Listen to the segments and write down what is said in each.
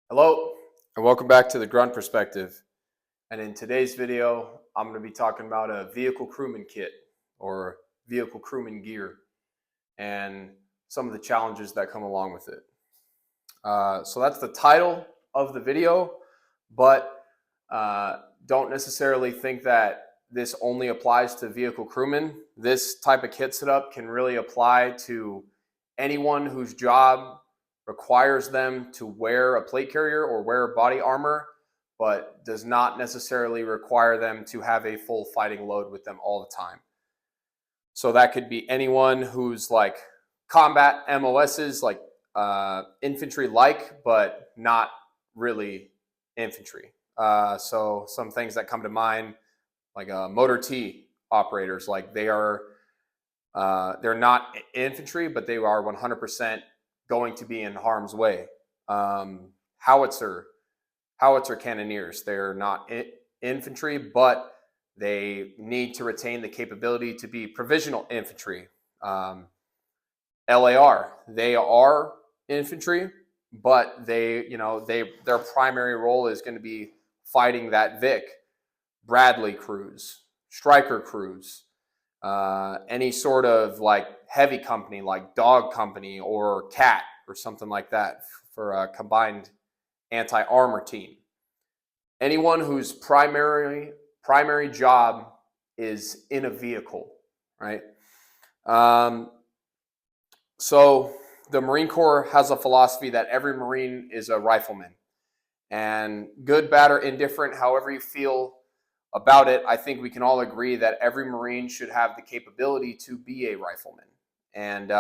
Hello, and welcome back to the Grunt Perspective. And in today's video, I'm going to be talking about a vehicle crewman kit or vehicle crewman gear and some of the challenges that come along with it. So that's the title of the video, but don't necessarily think that this only applies to vehicle crewmen. This type of kit setup can really apply to anyone whose job requires them to wear a plate carrier or wear body armor, but does not necessarily require them to have a full fighting load with them all the time. So that could be anyone who's like combat MOSs, like infantry like, but not really infantry. So some things that come to mind, like motor T operators, like they're not infantry, but they are 100% going to be in harm's way. Howitzer cannoneers, they're not infantry, but they need to retain the capability to be provisional infantry. LAR, they are infantry, but their primary role is going to be fighting that Vic, Bradley crews, Striker crews, any sort of like heavy company like Dog Company or CAT or something like that for a combined anti-armor team. Anyone whose primary job is in a vehicle, right? So the Marine Corps has a philosophy that every Marine is a rifleman. And good, bad, or indifferent, however you feel about it, I think we can all agree that every Marine should have the capability to be a rifleman. And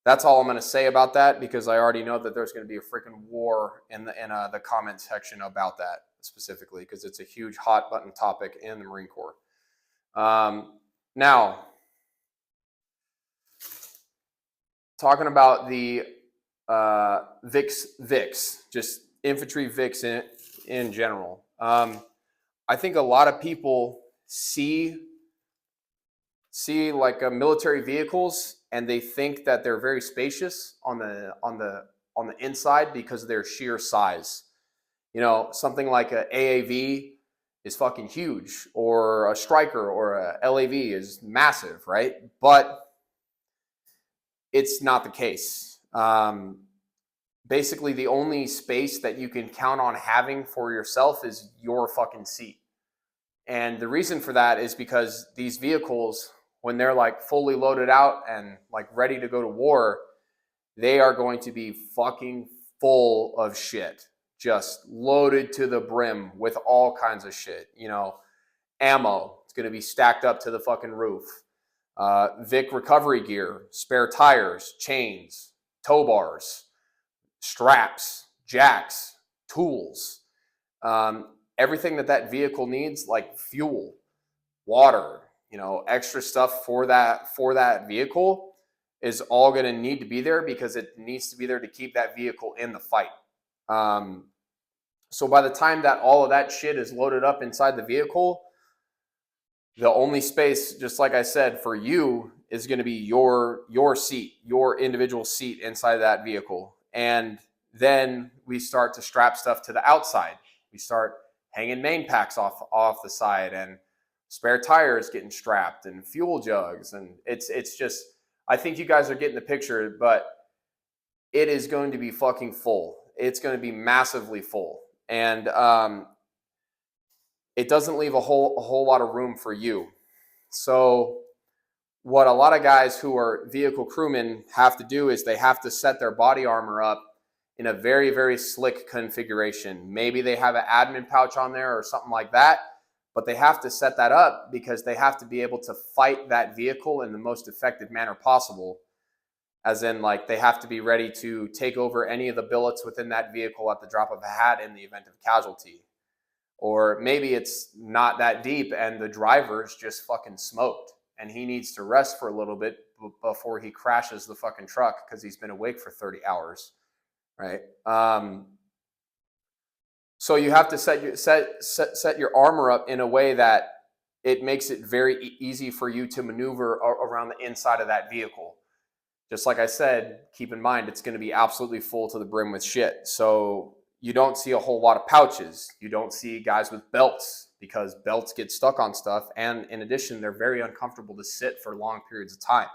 that's all I'm going to say about that, because I already know that there's going to be a freaking war in the comment section about that specifically, because it's a huge hot button topic in the Marine Corps. Now, talking about the VICs, just infantry VICs in general. I think a lot of people see like military vehicles, and they think that they're very spacious on the inside because of their sheer size. You know, something like a AAV is fucking huge, or a Striker or a LAV is massive, right? But it's not the case. Basically, the only space that you can count on having for yourself is your fucking seat. And the reason for that is because these vehicles, when they're like fully loaded out and like ready to go to war, they are going to be fucking full of shit, just loaded to the brim with all kinds of shit. You know, ammo, it's going to be stacked up to the fucking roof. Vic recovery gear, spare tires, chains, tow bars, straps, jacks, tools, everything that vehicle needs, like fuel, water, you know, extra stuff for that vehicle is all going to need to be there, because it needs to be there to keep that vehicle in the fight. So by the time that all of that shit is loaded up inside the vehicle, the only space, just like I said, for you is going to be your seat, your individual seat inside that vehicle. And then we start to strap stuff to the outside. We start hanging main packs off the side, and spare tires getting strapped, and fuel jugs. And it's just, I think you guys are getting the picture, but it is going to be fucking full. It's going to be massively full. And it doesn't leave a whole lot of room for you. So what a lot of guys who are vehicle crewmen have to do is they have to set their body armor up in a very, very slick configuration. Maybe they have an admin pouch on there or something like that, but they have to set that up because they have to be able to fight that vehicle in the most effective manner possible. As in, like, they have to be ready to take over any of the billets within that vehicle at the drop of a hat in the event of casualty. Or maybe it's not that deep and the driver's just fucking smoked and he needs to rest for a little bit before he crashes the fucking truck because he's been awake for 30 hours, right? So you have to set your armor up in a way that it makes it very easy for you to maneuver around the inside of that vehicle. Just like I said, keep in mind, it's going to be absolutely full to the brim with shit. So you don't see a whole lot of pouches. You don't see guys with belts because belts get stuck on stuff. And in addition, they're very uncomfortable to sit for long periods of time.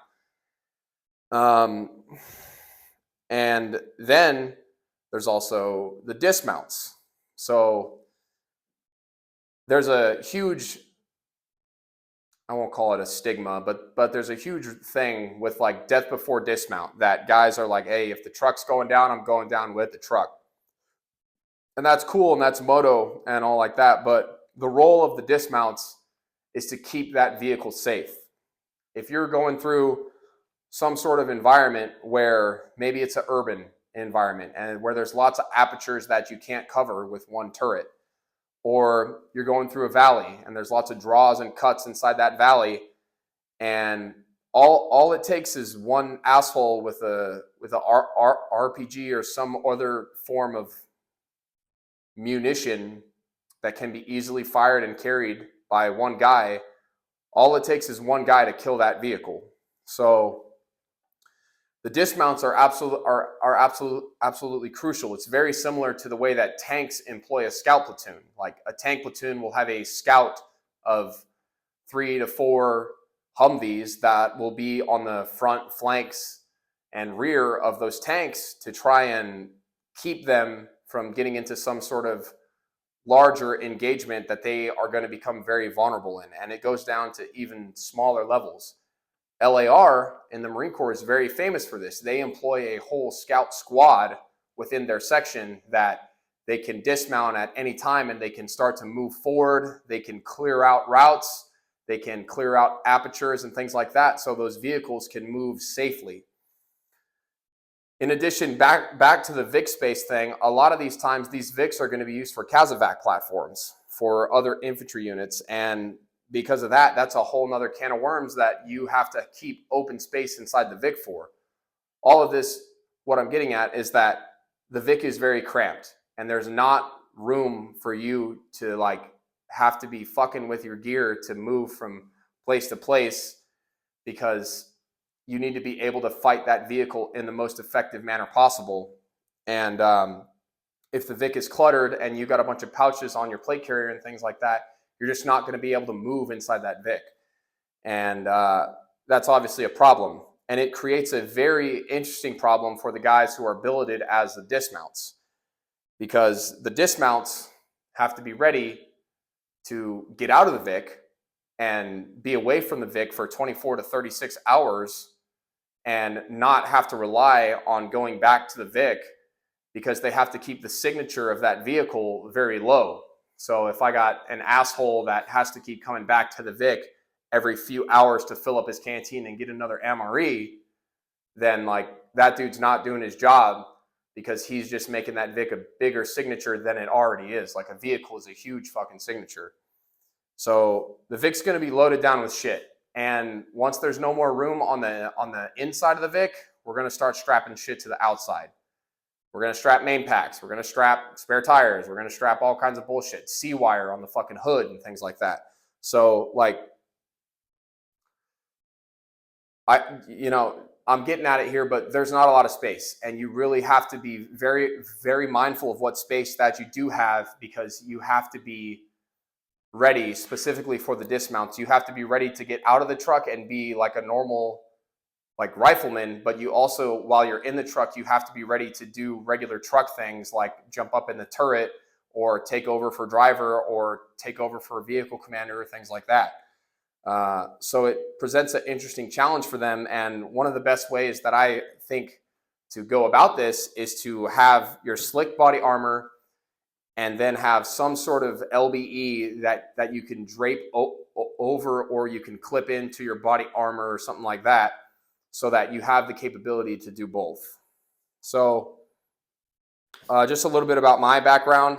And then there's also the dismounts. So there's a huge, I won't call it a stigma, but there's a huge thing with like death before dismount, that guys are like, hey, if the truck's going down, I'm going down with the truck. And that's cool, and that's moto and all like that. But the role of the dismounts is to keep that vehicle safe. If you're going through some sort of environment where maybe it's an urban environment and where there's lots of apertures that you can't cover with one turret, or you're going through a valley and there's lots of draws and cuts inside that valley, and all it takes is one asshole with a RPG or some other form of munition that can be easily fired and carried by one guy. All it takes is one guy to kill that vehicle. So the dismounts are absolutely crucial. It's very similar to the way that tanks employ a scout platoon. Like a tank platoon will have a scout of 3 to 4 Humvees that will be on the front flanks and rear of those tanks to try and keep them from getting into some sort of larger engagement that they are going to become very vulnerable in. And it goes down to even smaller levels. LAR in the Marine Corps is very famous for this. They employ a whole scout squad within their section that they can dismount at any time, and they can start to move forward. They can clear out routes. They can clear out apertures and things like that, so those vehicles can move safely. In addition, back to the VIC space thing, a lot of these times, these VICs are going to be used for CASEVAC platforms for other infantry units. And because of that, that's a whole nother can of worms that you have to keep open space inside the VIC for. All of this, what I'm getting at is that the VIC is very cramped, and there's not room for you to like have to be fucking with your gear to move from place to place, because you need to be able to fight that vehicle in the most effective manner possible. And if the VIC is cluttered and you got a bunch of pouches on your plate carrier and things like that, you're just not going to be able to move inside that VIC. And that's obviously a problem. And it creates a very interesting problem for the guys who are billeted as the dismounts, because the dismounts have to be ready to get out of the VIC and be away from the VIC for 24 to 36 hours and not have to rely on going back to the VIC, because they have to keep the signature of that vehicle very low. So if I got an asshole that has to keep coming back to the VIC every few hours to fill up his canteen and get another MRE, then like that dude's not doing his job, because he's just making that VIC a bigger signature than it already is. Like a vehicle is a huge fucking signature. So the VIC's going to be loaded down with shit. And once there's no more room on the inside of the VIC, we're going to start strapping shit to the outside. We're going to strap main packs. We're going to strap spare tires. We're going to strap all kinds of bullshit, C-wire on the fucking hood and things like that. So like, I'm getting at it here, but there's not a lot of space, and you really have to be very, very mindful of what space that you do have, because you have to be ready specifically for the dismounts. You have to be ready to get out of the truck and be like a normal like rifleman, but you also, while you're in the truck, you have to be ready to do regular truck things like jump up in the turret or take over for driver or take over for vehicle commander or things like that. So it presents an interesting challenge for them. And one of the best ways that I think to go about this is to have your slick body armor and then have some sort of LBE that you can drape over, or you can clip into your body armor or something like that, so that you have the capability to do both. So just a little bit about my background.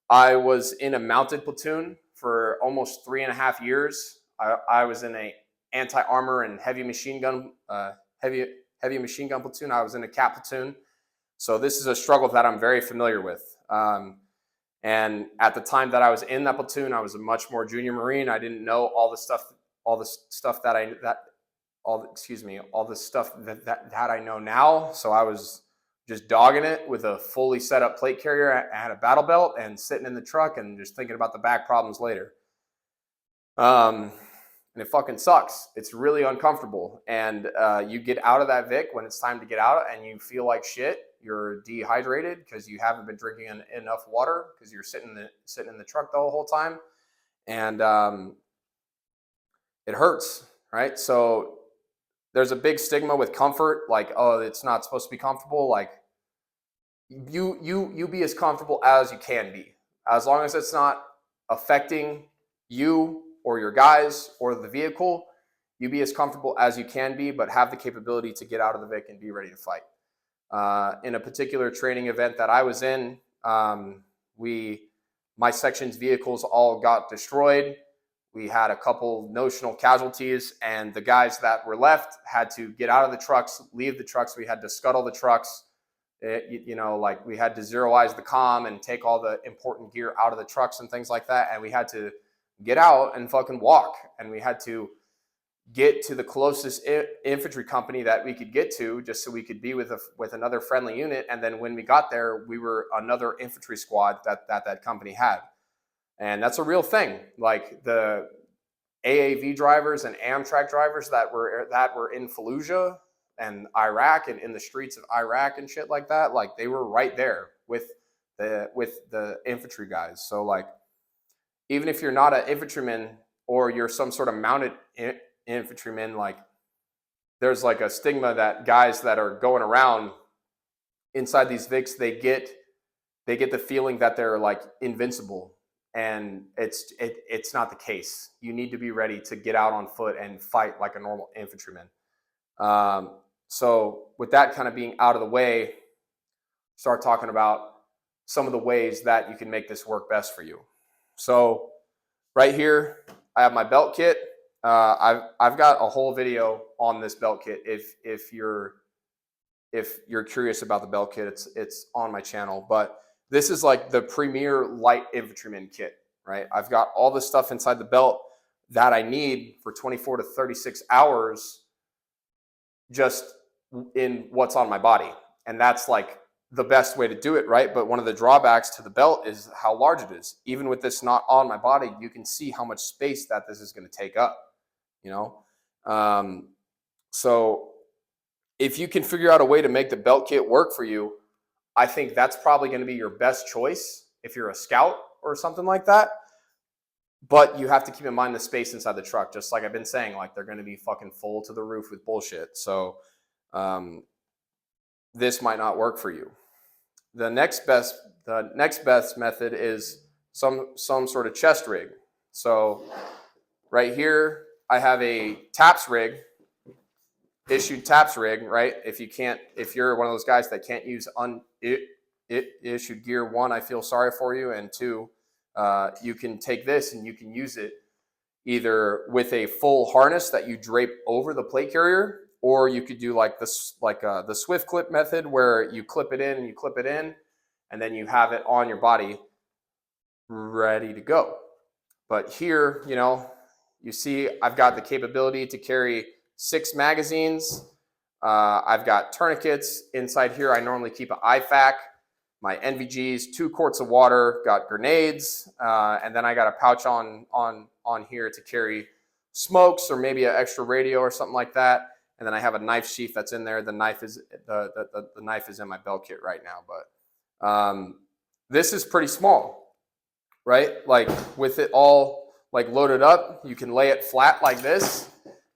I was in a mounted platoon for almost 3.5 years. I was in a anti-armor and heavy machine gun platoon. I was in a cap platoon. So this is a struggle that I'm very familiar with. And at the time that I was in that platoon, I was a much more junior Marine. I didn't know all the stuff that I know now. So I was just dogging it with a fully set up plate carrier and a battle belt and sitting in the truck and just thinking about the back problems later. And it fucking sucks. It's really uncomfortable. And you get out of that Vic when it's time to get out and you feel like shit. You're dehydrated because you haven't been drinking enough water because you're sitting in the truck the whole time. And it hurts, right? So there's a big stigma with comfort, like, oh, it's not supposed to be comfortable. Like, you be as comfortable as you can be, as long as it's not affecting you or your guys or the vehicle. You be as comfortable as you can be, but have the capability to get out of the Vic and be ready to fight. In a particular training event that I was in, my section's vehicles all got destroyed. We had a couple notional casualties, and the guys that were left had to get out of the trucks, leave the trucks. We had to scuttle the trucks. Like we had to zeroize the comm and take all the important gear out of the trucks and things like that. And we had to get out and fucking walk. And we had to get to the closest infantry company that we could get to, just so we could be with another friendly unit. And then when we got there, we were another infantry squad that company had. And that's a real thing. Like the AAV drivers and Amtrak drivers that were in Fallujah and Iraq and in the streets of Iraq and shit like that, like they were right there with the infantry guys. So like, even if you're not an infantryman or you're some sort of mounted infantryman, like there's like a stigma that guys that are going around inside these Vics, they get the feeling that they're like invincible. And it's not the case. You need to be ready to get out on foot and fight like a normal infantryman. So with that kind of being out of the way, start talking about some of the ways that you can make this work best for you. So right here, I have my belt kit. I've got a whole video on this belt kit. If you're curious about the belt kit, it's on my channel. But this is like the premier light infantryman kit, right? I've got all the stuff inside the belt that I need for 24 to 36 hours just in what's on my body. And that's like the best way to do it, right? But one of the drawbacks to the belt is how large it is. Even with this not on my body, you can see how much space that this is going to take up, you know? So if you can figure out a way to make the belt kit work for you, I think that's probably going to be your best choice if you're a scout or something like that. But you have to keep in mind the space inside the truck. Just like I've been saying, like they're going to be fucking full to the roof with bullshit. So this might not work for you. The next best method is some sort of chest rig. So right here, I have a TAPS rig, issued TAPS rig, right? If you're one of those guys that can't use issued gear, one, I feel sorry for you, and two, you can take this and you can use it either with a full harness that you drape over the plate carrier, or you could do like this, the Swift clip method, where you clip it in and you clip it in, and then you have it on your body ready to go. But here, you see I've got the capability to carry 6 magazines. I've got tourniquets inside here. I normally keep an IFAK, my NVGs, 2 quarts of water, got grenades, and then I got a pouch on here to carry smokes or maybe an extra radio or something like that. And then I have a knife sheath that's in there. The knife is the knife is in my belt kit right now, but this is pretty small, right? Like with it all like loaded up, you can lay it flat like this,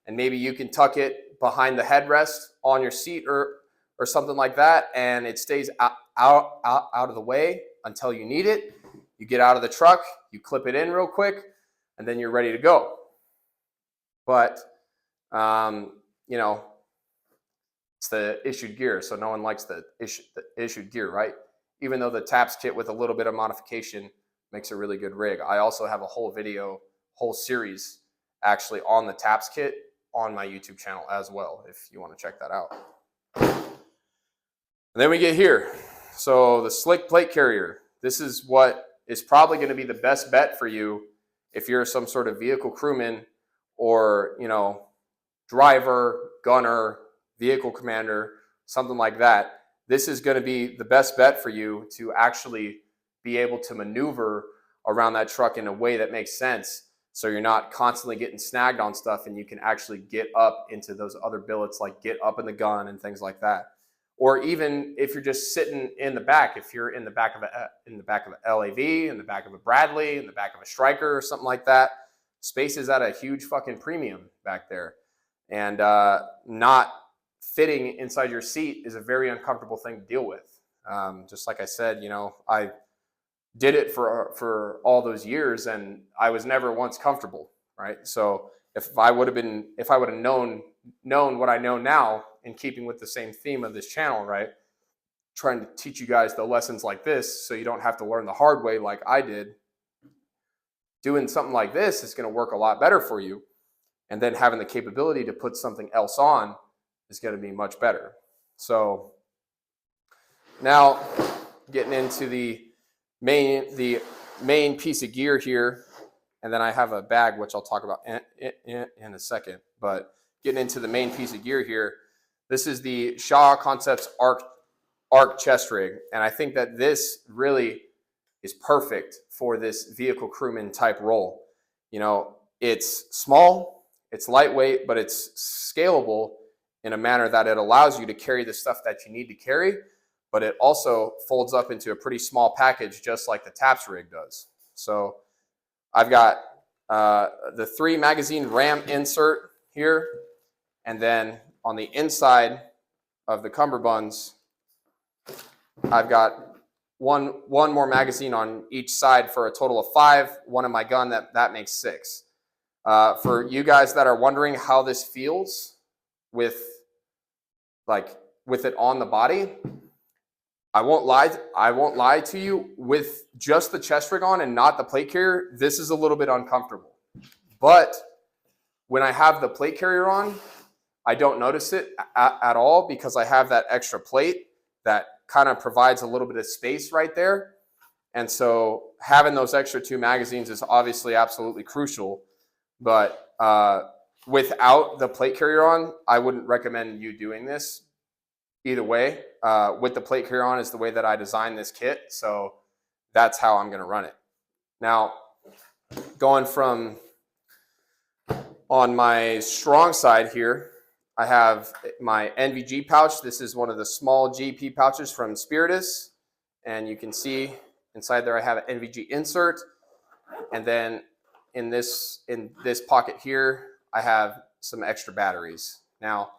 and maybe you can tuck it behind the headrest on your seat or something like that, and it stays out of the way until you need it. You get out of the truck, you clip it in real quick, and then you're ready to go. But it's the issued gear, so no one likes the issued gear, right? Even though the TAPS kit with a little bit of modification makes a really good rig. I also have a whole series actually on the TAPS kit on my YouTube channel as well, if you want to check that out. And then we get here. So the slick plate carrier. This is what is probably going to be the best bet for you if you're some sort of vehicle crewman or, driver, gunner, vehicle commander, something like that. this is going to be the best bet for you to actually be able to maneuver around that truck in a way that makes sense. So you're not constantly getting snagged on stuff, and you can actually get up into those other billets, like get up in the gun and things like that. Or even if you're just sitting in the back, if you're in the back of an LAV, in the back of a Bradley, in the back of a Stryker or something like that, space is at a huge fucking premium back there. And not fitting inside your seat is a very uncomfortable thing to deal with. Just like I said, you know, I did it for all those years, and I was never once comfortable, right? So if I would have known what I know now, in keeping with the same theme of this channel, right? Trying to teach you guys the lessons like this so you don't have to learn the hard way like I did. Doing something like this is going to work a lot better for you. And then having the capability to put something else on is going to be much better. So now getting into the main piece of gear here, and then I have a bag which I'll talk about in a second. But getting into the main piece of gear here, this is the Shaw Concepts Arc chest rig, and I think that this really is perfect for this vehicle crewman type role. You know, it's small, it's lightweight, but it's scalable in a manner that it allows you to carry the stuff that you need to carry, but it also folds up into a pretty small package, just like the TAPS rig does. So I've got the 3 magazine RAM insert here, and then on the inside of the cummerbunds, I've got one more magazine on each side for a total of 5. One in my gun, that makes 6. For you guys that are wondering how this feels with it on the body, I won't lie to you, with just the chest rig on and not the plate carrier, this is a little bit uncomfortable. But when I have the plate carrier on, I don't notice it at all, because I have that extra plate that kind of provides a little bit of space right there. And so having those extra 2 magazines is obviously absolutely crucial. But without the plate carrier on, I wouldn't recommend you doing this either way. With the plate carrier on is the way that I designed this kit. So that's how I'm going to run it. Now, going from on my strong side here, I have my NVG pouch. This is one of the small GP pouches from Spiritus. And you can see inside there I have an NVG insert. And then in this pocket here, I have some extra batteries. Now,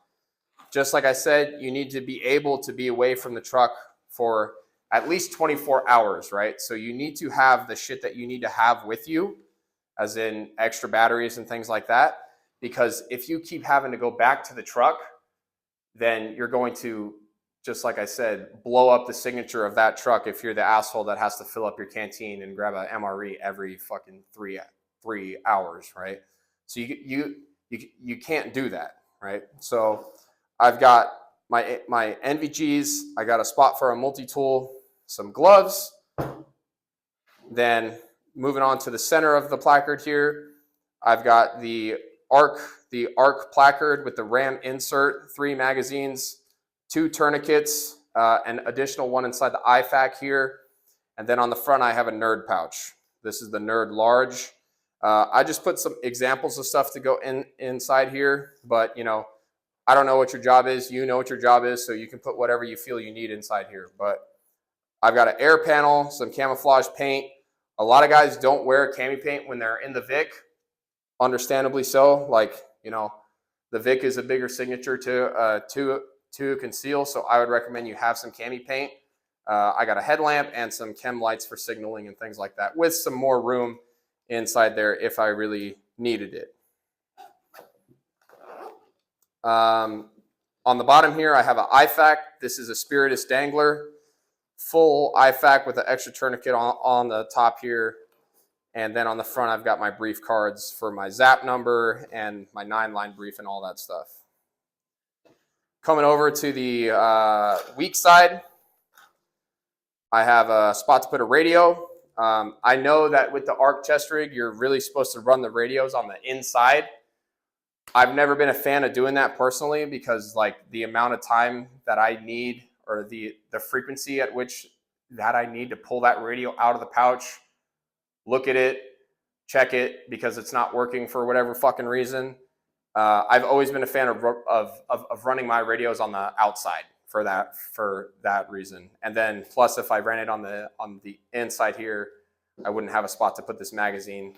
just like I said, you need to be able to be away from the truck for at least 24 hours, right? So you need to have the shit that you need to have with you, as in extra batteries and things like that. Because if you keep having to go back to the truck, then you're going to, just like I said, blow up the signature of that truck if you're the asshole that has to fill up your canteen and grab a MRE every fucking 3 hours, right? So you can't do that, right? So I've got my NVGs, I got a spot for a multi-tool, some gloves. Then moving on to the center of the placard here, I've got the arc placard with the RAM insert, 3 magazines, 2 tourniquets, an additional one inside the IFAK here. And then on the front, I have a nerd pouch. This is the nerd large. I just put some examples of stuff to go inside here, but you know, I don't know what your job is. You know what your job is, so you can put whatever you feel you need inside here. But I've got an air panel, some camouflage paint. A lot of guys don't wear cami paint when they're in the Vic. Understandably so. Like, you know, the Vic is a bigger signature to conceal, so I would recommend you have some cami paint. I got a headlamp and some chem lights for signaling and things like that, with some more room inside there if I really needed it. On the bottom here, I have an IFAK. This is a Spiritus dangler, full IFAK with an extra tourniquet on the top here. And then on the front, I've got my brief cards for my ZAP number and my 9-line brief and all that stuff. Coming over to the weak side, I have a spot to put a radio. I know that with the ARC chest rig, you're really supposed to run the radios on the inside. I've never been a fan of doing that personally, because like the amount of time that I need or the frequency at which that I need to pull that radio out of the pouch, look at it, check it because it's not working for whatever fucking reason. I've always been a fan of running my radios on the outside for that reason. And then plus, if I ran it on the inside here, I wouldn't have a spot to put this magazine.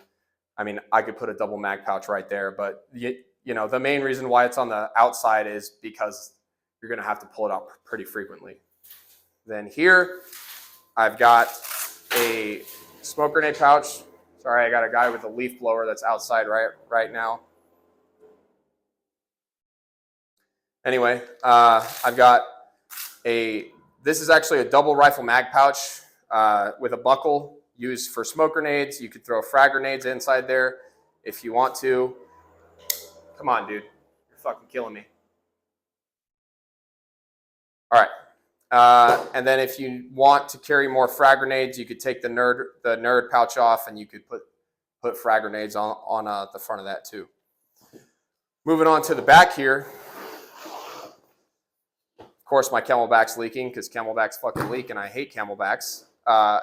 I mean, I could put a double mag pouch right there, but you know, the main reason why it's on the outside is because you're going to have to pull it out pretty frequently. Then here, I've got a smoke grenade pouch. Sorry, I got a guy with a leaf blower that's outside right now. Anyway, I've got this is actually a double rifle mag pouch with a buckle used for smoke grenades. You could throw frag grenades inside there if you want to. Come on, dude. You're fucking killing me. All right. And then if you want to carry more frag grenades, you could take the nerd pouch off and you could put frag grenades on the front of that too. Moving on to the back here. Of course, my Camelback's leaking because Camelbacks fucking leak and I hate Camelbacks.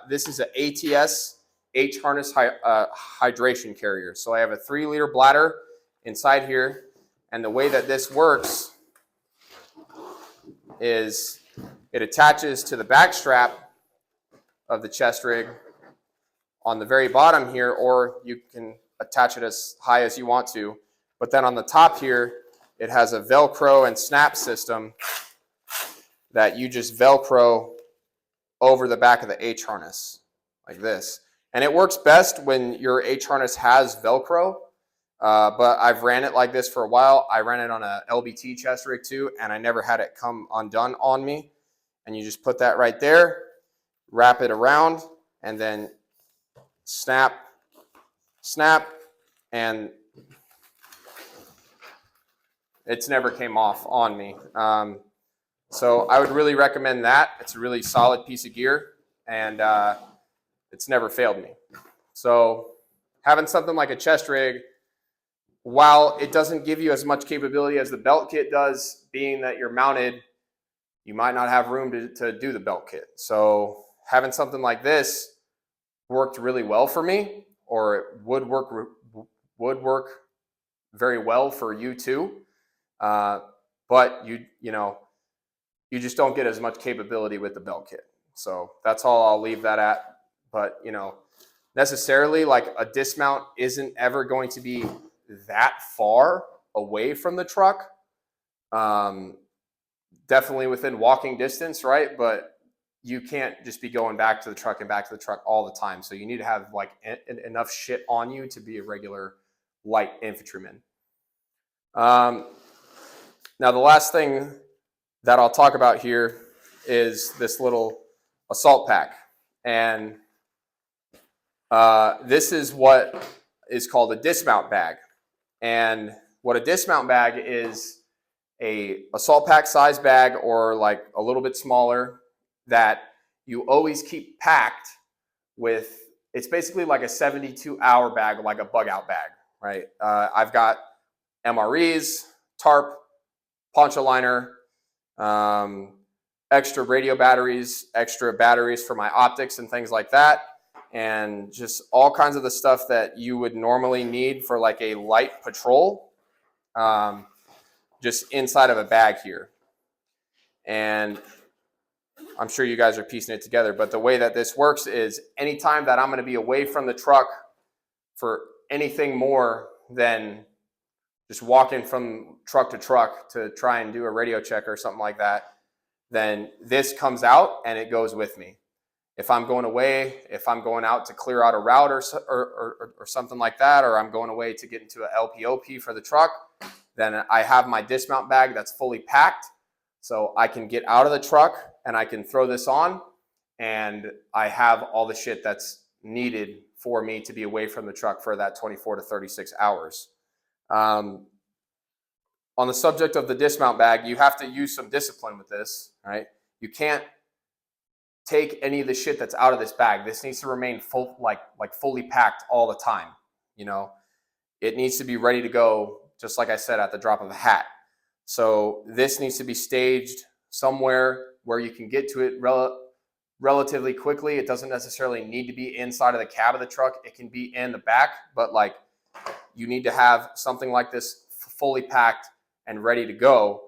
This is an ATS H-harness hydration carrier. So I have a 3-liter bladder inside here. And the way that this works is it attaches to the back strap of the chest rig on the very bottom here, or you can attach it as high as you want to. But then on the top here, it has a Velcro and snap system that you just Velcro over the back of the H-harness like this. And it works best when your H-harness has Velcro, but I've ran it like this for a while. I ran it on a LBT chest rig too, and I never had it come undone on me. And you just put that right there, wrap it around, and then snap, snap, and it's never came off on me. So I would really recommend that. It's a really solid piece of gear, and it's never failed me. So having something like a chest rig, while it doesn't give you as much capability as the belt kit does, being that you're mounted, you might not have room to do the belt kit. So having something like this worked really well for me, or it would work very well for you too. But you just don't get as much capability with the belt kit. So that's all I'll leave that at. But, necessarily like a dismount isn't ever going to be that far away from the truck. Definitely within walking distance, right? But you can't just be going back to the truck and back to the truck all the time. So you need to have like enough shit on you to be a regular light infantryman. Now the last thing that I'll talk about here is this little assault pack. And this is what is called a dismount bag. And what a dismount bag is a assault pack size bag, or like a little bit smaller, that you always keep packed with. It's basically like a 72-hour bag, like a bug out bag, right? I've got MREs, tarp, poncho liner, extra radio batteries, extra batteries for my optics and things like that, and just all kinds of the stuff that you would normally need for like a light patrol, just inside of a bag here. And I'm sure you guys are piecing it together, but the way that this works is anytime that I'm going to be away from the truck for anything more than just walking from truck to truck to try and do a radio check or something like that, then this comes out and it goes with me. If I'm going away, if I'm going out to clear out a route or something like that, or I'm going away to get into a LPOP for the truck, then I have my dismount bag that's fully packed. So I can get out of the truck and I can throw this on, and I have all the shit that's needed for me to be away from the truck for that 24 to 36 hours. On the subject of the dismount bag, you have to use some discipline with this, right? You can't take any of the shit that's out of this bag. This needs to remain fully packed all the time. It needs to be ready to go, just like I said, at the drop of a hat. So this needs to be staged somewhere where you can get to it relatively quickly. It doesn't necessarily need to be inside of the cab of the truck. It can be in the back, but like you need to have something like this fully packed and ready to go.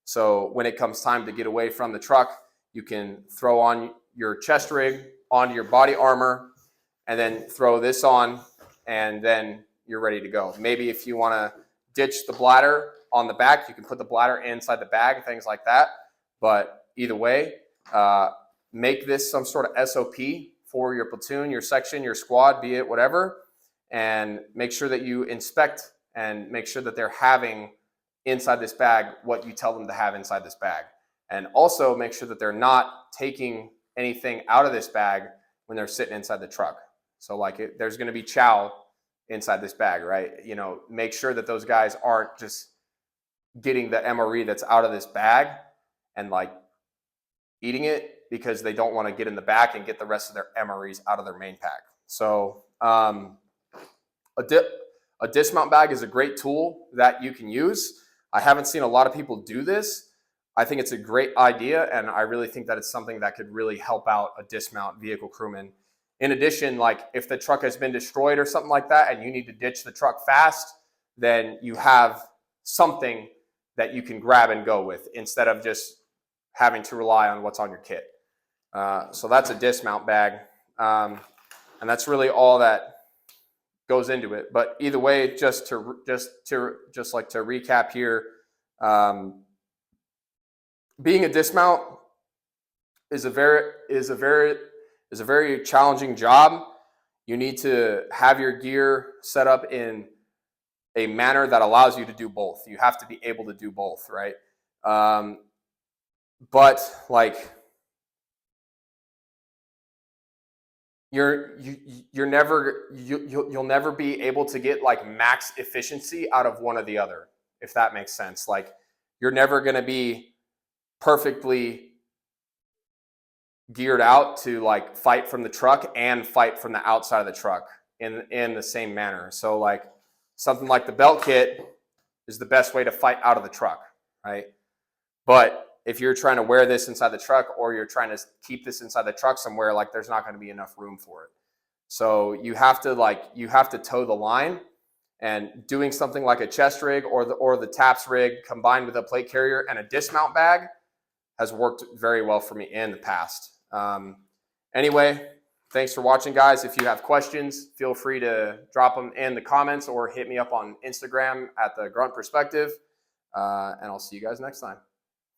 So when it comes time to get away from the truck, you can throw on your chest rig onto your body armor and then throw this on, and then you're ready to go. Maybe if you want to ditch the bladder on the back, you can put the bladder inside the bag, things like that. But either way, make this some sort of SOP for your platoon, your section, your squad, be it whatever, and make sure that you inspect and make sure that they're having inside this bag what you tell them to have inside this bag. And also make sure that they're not taking anything out of this bag when they're sitting inside the truck. So like there's going to be chow inside this bag, right? You know, make sure that those guys aren't just getting the MRE that's out of this bag and like eating it because they don't want to get in the back and get the rest of their MREs out of their main pack. So a dismount bag is a great tool that you can use. I haven't seen a lot of people do this. I think it's a great idea, and I really think that it's something that could really help out a dismount vehicle crewman. In addition, like if the truck has been destroyed or something like that and you need to ditch the truck fast, then you have something that you can grab and go with instead of just having to rely on what's on your kit. So that's a dismount bag, and that's really all that goes into it. But either way, just to recap here, being a dismount is a very challenging job. You need to have your gear set up in a manner that allows you to do both. You have to be able to do both, right? But like you'll never be able to get like max efficiency out of one or the other, if that makes sense. Like you're never going to be perfectly geared out to like fight from the truck and fight from the outside of the truck in the same manner. So like something like the belt kit is the best way to fight out of the truck, right? But if you're trying to wear this inside the truck or you're trying to keep this inside the truck somewhere, like there's not going to be enough room for it. So you have to toe the line, and doing something like a chest rig or the TAPS rig combined with a plate carrier and a dismount bag has worked very well for me in the past. Anyway, thanks for watching, guys. If you have questions, feel free to drop them in the comments or hit me up on Instagram at the Grunt Perspective. And I'll see you guys next time.